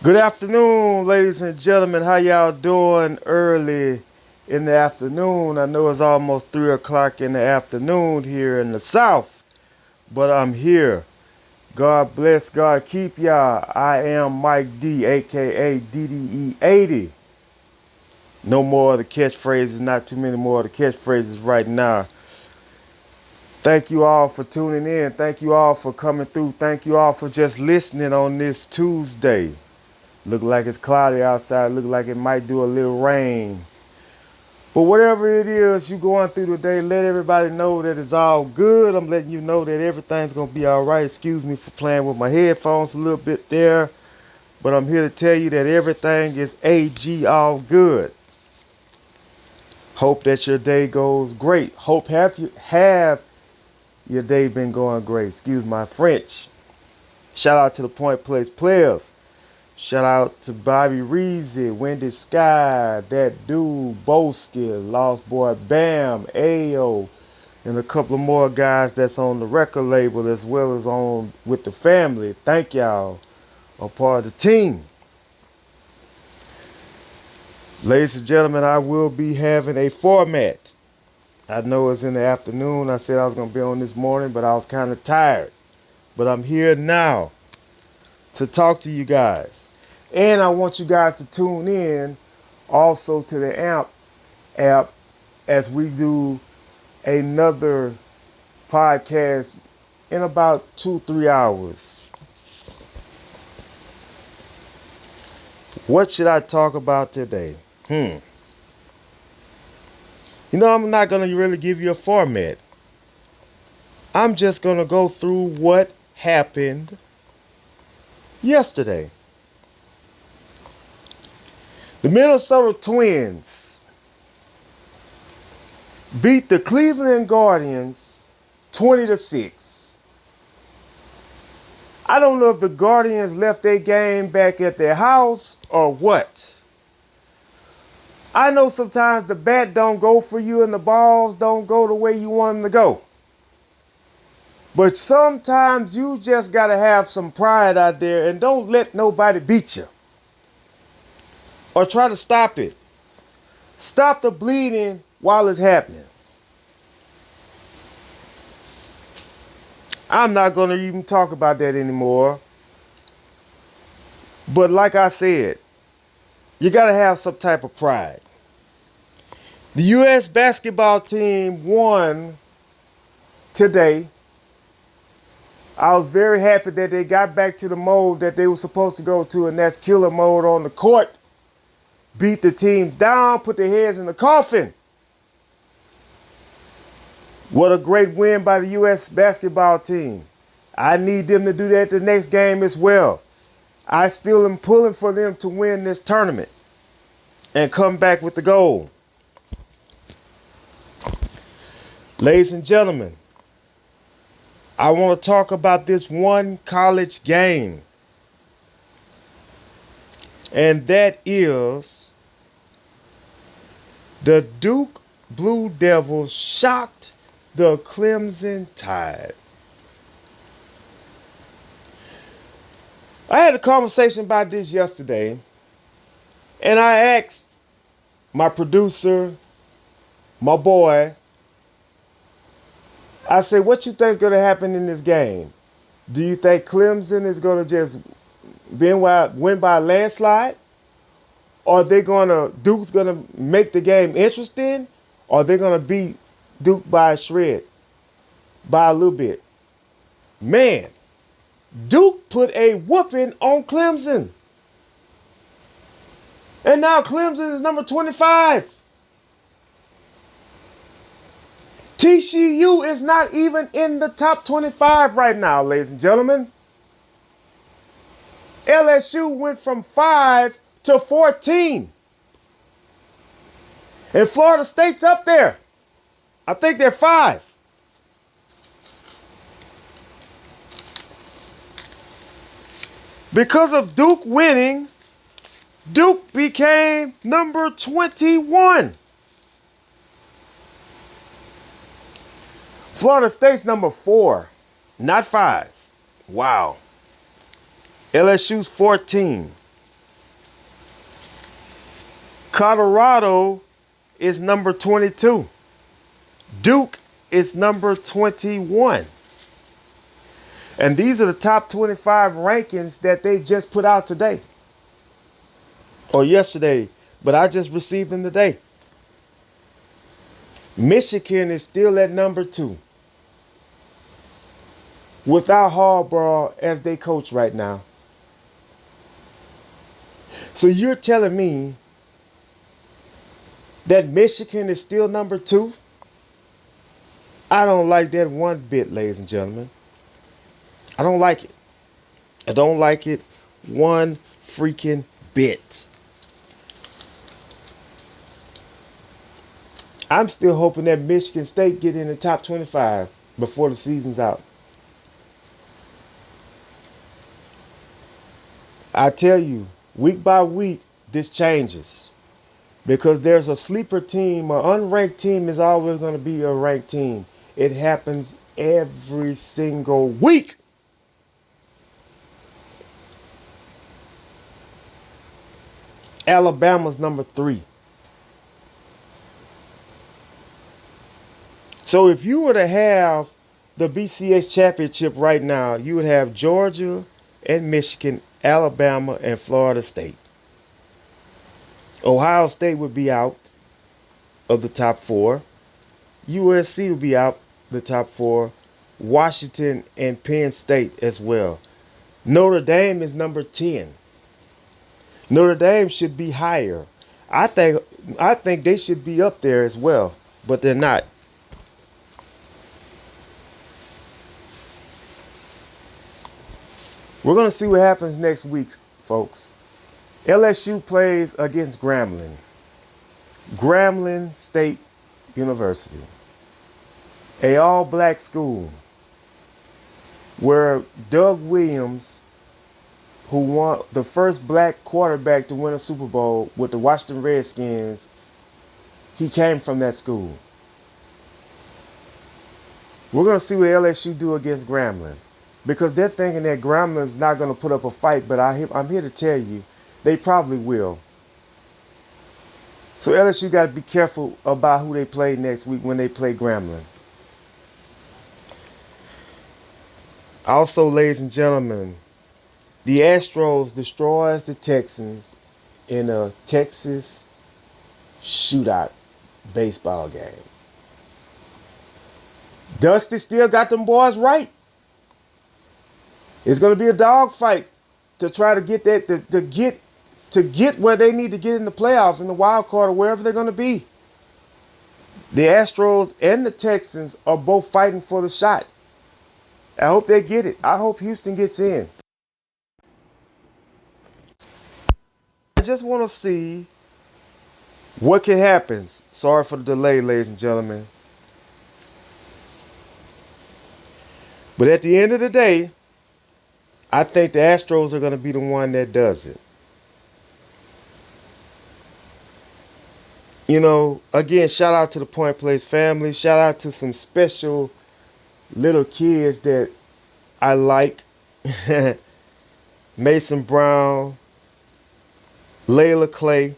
Good afternoon, ladies and gentlemen. How y'all doing early in the afternoon? I know it's almost 3 o'clock in the afternoon here in the South, but I'm here. God bless, God keep y'all. I am Mike D, aka DDE80. No more of the catchphrases, not too many more of the catchphrases right now. Thank you all for tuning in. Thank you all for coming through. Thank you all for just listening on this Tuesday. Look like it's cloudy outside. Look like it might do a little rain. But whatever it is you're going through today, let everybody know that it's all good. I'm letting you know that everything's going to be all right. Excuse me for playing with my headphones a little bit there. But I'm here to tell you that everything is AG all good. Hope that your day goes great. Hope have your day been going great. Excuse my French. Shout out to the Point Place players. Shout out to Bobby Reezy, Wendy Sky, that dude, Boski, Lost Boy Bam, Ayo, and a couple of more guys that's on the record label as well as on with the family. Thank y'all. I'm part of the team. Ladies and gentlemen, I will be having a format. I know it's in the afternoon. I said I was going to be on this morning, but I was kind of tired. But I'm here now to talk to you guys. And I want you guys to tune in also to the app as we do another podcast in about 2-3 hours. What should I talk about today? You know, I'm not going to really give you a format. I'm just going to go through what happened yesterday. The Minnesota Twins beat the Cleveland Guardians 20-6. I don't know if the Guardians left their game back at their house or what. I know sometimes the bat don't go for you and the balls don't go the way you want them to go. But sometimes you just got to have some pride out there and don't let nobody beat you. Or try to stop it. Stop the bleeding while it's happening. I'm not going to even talk about that anymore. But like I said, you got to have some type of pride. The U.S. basketball team won today. I was very happy that they got back to the mode that they were supposed to go to, and that's killer mode on the court. Beat the teams down, put their heads in the coffin. What a great win by the U.S. basketball team. I need them to do that the next game as well. I still am pulling for them to win this tournament and come back with the gold. Ladies and gentlemen, I want to talk about this one college game. And that is the Duke Blue Devils shocked the Clemson Tide. I had a conversation about this yesterday, and I asked my producer, my boy, I said, what you think is going to happen in this game? Do you think Clemson is going to just win by a landslide? Or Duke's gonna make the game interesting? Or they're gonna beat Duke by a shred, by a little bit? Man, Duke put a whooping on Clemson. And now Clemson is number 25. TCU is not even in the top 25 right now, ladies and gentlemen. LSU went from 5 to 14. And Florida State's up there. I think they're 5. Because of Duke winning, Duke became number 21. Florida State's number 4, not 5. Wow. LSU's 14. Colorado is number 22. Duke is number 21. And these are the top 25 rankings that they just put out today. Or yesterday. But I just received them today. Michigan is still at number 2. Without Harbaugh as they coach right now. So you're telling me that Michigan is still number 2? I don't like that one bit, ladies and gentlemen. I don't like it. I don't like it one freaking bit. I'm still hoping that Michigan State get in the top 25 before the season's out. I tell you, week by week, this changes. Because there's a sleeper team, an unranked team is always going to be a ranked team. It happens every single week. Alabama's number 3. So if you were to have the BCS championship right now, you would have Georgia and Michigan, Alabama and Florida State. Ohio State would be out of the top 4. USC would be out the top 4. Washington and Penn State as well. Notre Dame is number 10. Notre Dame should be higher. I think they should be up there as well, but they're not. We're going to see what happens next week, folks. LSU plays against Grambling. Grambling State University. A all-black school where Doug Williams, who won the first black quarterback to win a Super Bowl with the Washington Redskins, he came from that school. We're going to see what LSU do against Grambling. Because they're thinking that Grambling's not going to put up a fight, but I'm here to tell you, they probably will. So LSU got to be careful about who they play next week when they play Grambling. Also, ladies and gentlemen, the Astros destroys the Texans in a Texas shootout baseball game. Dusty still got them boys right. It's going to be a dogfight to try to get that to get where they need to get in the playoffs, in the wild card, or wherever they're going to be. The Astros and the Texans are both fighting for the shot. I hope they get it. I hope Houston gets in. I just want to see what can happen. Sorry for the delay, ladies and gentlemen. But at the end of the day, I think the Astros are going to be the one that does it. You know, again, shout out to the Point Place family. Shout out to some special little kids that I like. Mason Brown, Layla Clay,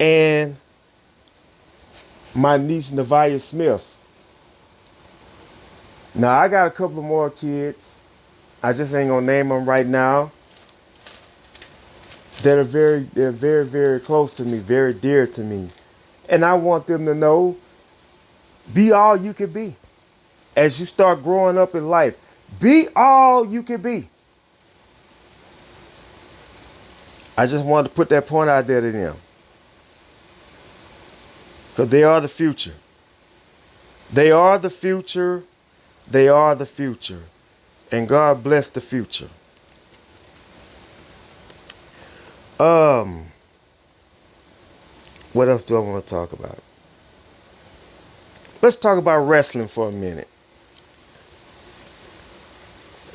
and my niece Nevaeh Smith. Now, I got a couple of more kids. I just ain't going to name them right now. They're very, very close to me, very dear to me. And I want them to know, be all you can be. As you start growing up in life, be all you can be. I just wanted to put that point out there to them. Because they are the future. They are the future. They are the future. And God bless the future. What else do I want to talk about? Let's talk about wrestling for a minute.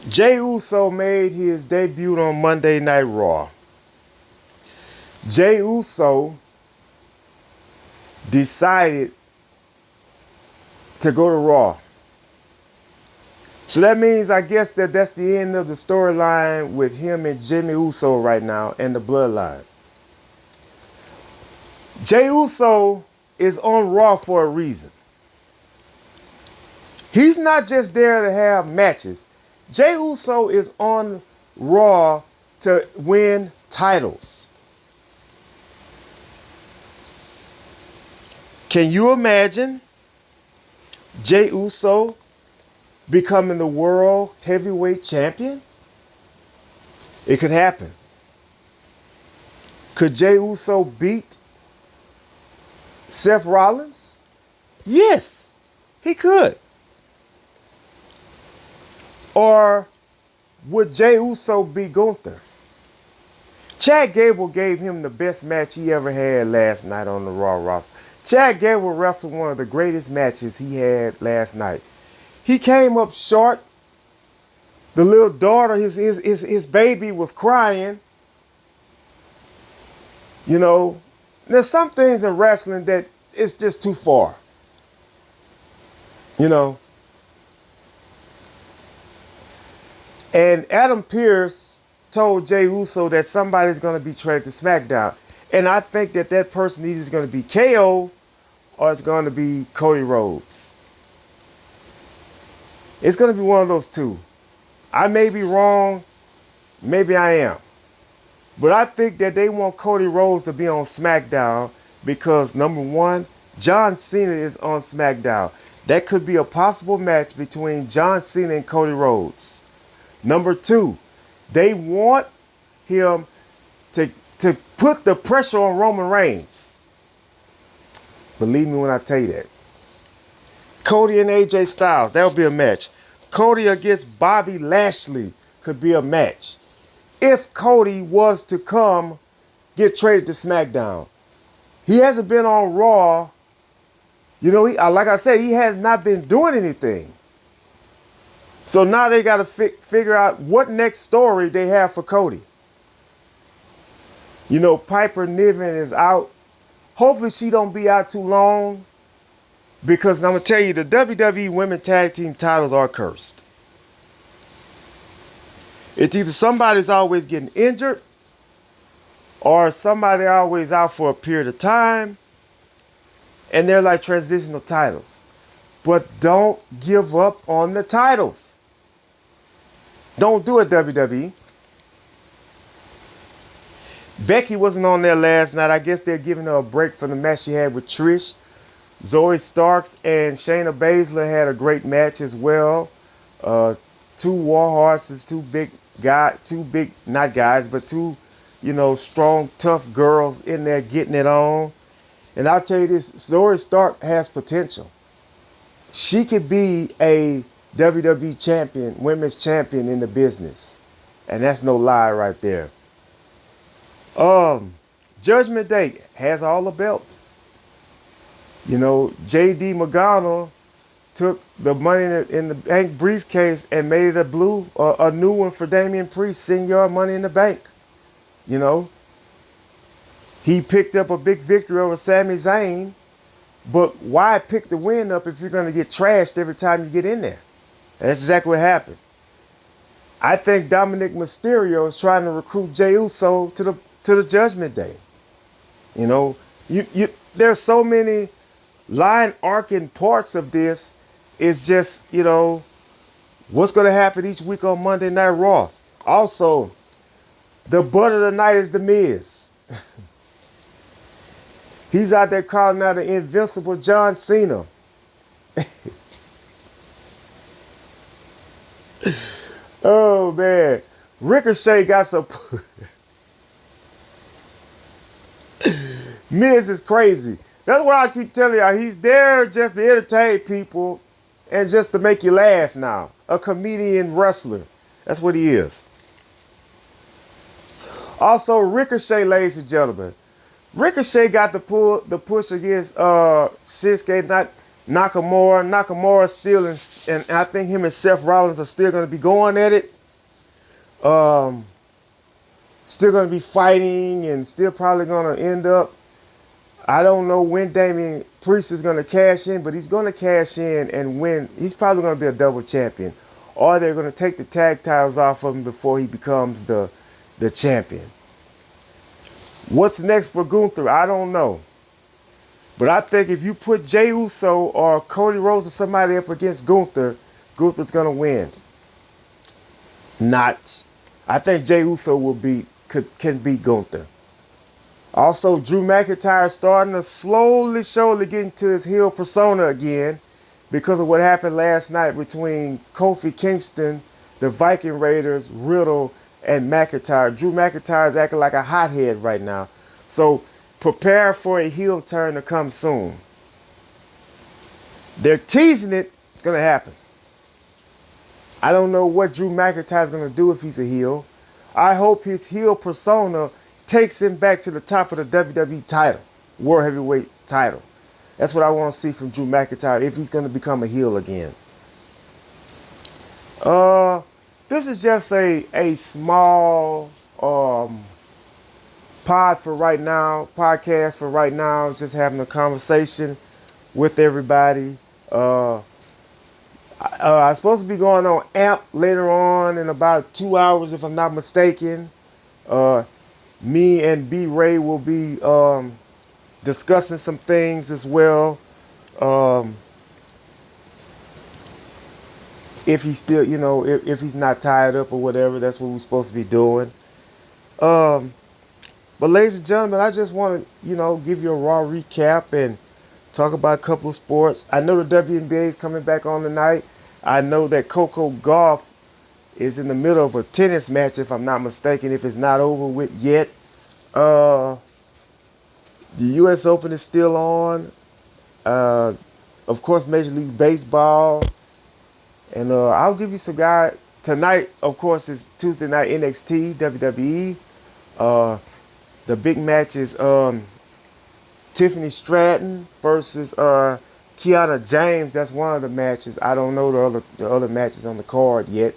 Jey Uso made his debut on Monday Night Raw. Jey Uso decided to go to Raw. So that means, I guess, that's the end of the storyline with him and Jimmy Uso right now and the Bloodline. Jey Uso is on Raw for a reason. He's not just there to have matches. Jey Uso is on Raw to win titles. Can you imagine Jey Uso becoming the world heavyweight champion? It could happen. Could Jey Uso beat Seth Rollins? Yes, he could. Or would Jey Uso beat Gunther? Chad Gable gave him the best match he ever had last night on the Raw roster. Chad Gable wrestled one of the greatest matches he had last night. He came up short. The little daughter, his baby was crying. You know, there's some things in wrestling that it's just too far. You know. And Adam Pearce told Jey Uso that somebody's going to be traded to SmackDown. And I think that that person either is going to be KO or it's going to be Cody Rhodes. It's going to be one of those two. I may be wrong. Maybe I am. But I think that they want Cody Rhodes to be on SmackDown because, number one, John Cena is on SmackDown. That could be a possible match between John Cena and Cody Rhodes. Number two, they want him to put the pressure on Roman Reigns. Believe me when I tell you that. Cody and AJ Styles, that would be a match. Cody against Bobby Lashley could be a match. If Cody was to come get traded to SmackDown. He hasn't been on Raw. You know, like I said, he has not been doing anything. So now they got to figure out what next story they have for Cody. You know, Piper Niven is out. Hopefully she don't be out too long. Because I'm going to tell you, the WWE Women Tag Team titles are cursed. It's either somebody's always getting injured or somebody always out for a period of time. And they're like transitional titles. But don't give up on the titles. Don't do it, WWE. Becky wasn't on there last night. I guess they're giving her a break from the match she had with Trish. Zoe Starks and Shayna Baszler had a great match as well. Two war horses, two strong, tough girls in there getting it on. And I'll tell you this, Zoe Stark has potential. She could be a WWE champion, women's champion in the business. And that's no lie right there. Judgment Day has all the belts. You know, J.D. McGonnell took the money in the bank briefcase and made it a new one for Damian Priest, Senior Money in the Bank. You know, he picked up a big victory over Sami Zayn, but why pick the win up if you're going to get trashed every time you get in there? And that's exactly what happened. I think Dominic Mysterio is trying to recruit Jey Uso to the Judgment Day. You know, there's so many line arcing parts of this. It's just, you know, what's going to happen each week on Monday Night Raw. Also, the butt of the night is The Miz. He's out there calling out the invincible John Cena. Oh, man. Ricochet got some... Miz is crazy. That's what I keep telling y'all. He's there just to entertain people and just to make you laugh now. A comedian wrestler. That's what he is. Also, Ricochet, ladies and gentlemen. Ricochet got the push against Shinsuke Nakamura. Nakamura still and I think him and Seth Rollins are still going to be going at it. Still going to be fighting and still probably going to end up. I don't know when Damian Priest is going to cash in, but he's going to cash in and win. He's probably going to be a double champion. Or they're going to take the tag titles off of him before he becomes the champion. What's next for Gunther? I don't know. But I think if you put Jey Uso or Cody Rhodes or somebody up against Gunther, Gunther's gonna win. Not. I think Jey Uso can beat Gunther. Also, Drew McIntyre starting to surely get into his heel persona again because of what happened last night between Kofi Kingston, the Viking Raiders, Riddle, and McIntyre. Drew McIntyre is acting like a hothead right now. So prepare for a heel turn to come soon. They're teasing it. It's going to happen. I don't know what Drew McIntyre is going to do if he's a heel. I hope his heel persona takes him back to the top of the WWE title, World Heavyweight title. That's what I want to see from Drew McIntyre if he's going to become a heel again. This is just a small podcast for right now, just having a conversation with everybody. I'm supposed to be going on AMP later on in about 2 hours, if I'm not mistaken. Me and B.Ray will be discussing some things as well. If he's still, if he's not tied up or whatever, that's what we're supposed to be doing. But ladies and gentlemen, I just want to, give you a raw recap and talk about a couple of sports. I know the WNBA is coming back on tonight. I know that Coco Gauff is in the middle of a tennis match, if I'm not mistaken, if it's not over with yet. The U.S. Open is still on. Of course, Major League Baseball. And I'll give you some guys. Tonight, of course, is Tuesday night NXT, WWE. The big match is Tiffany Stratton versus Kiana James. That's one of the matches. I don't know the other matches on the card yet.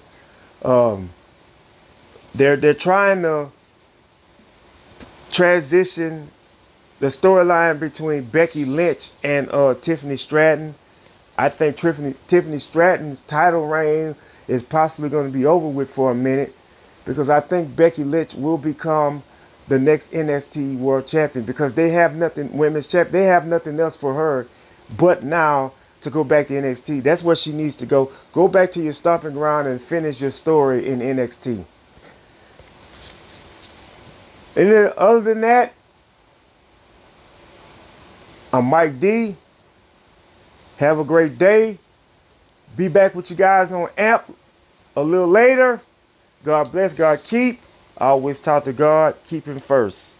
They're trying to transition the storyline between Becky Lynch and Tiffany Stratton. I think Tiffany Stratton's title reign is possibly going to be over with for a minute, because I think Becky Lynch will become the next NXT World Champion, because they have nothing, women's champion. They have nothing else for her but now to go back to NXT. That's where she needs to go. Go back to your stomping ground and finish your story in NXT. And then other than that, I'm Mike D. Have a great day. Be back with you guys on AMP a little later. God bless, God keep. I always talk to God. Keep him first.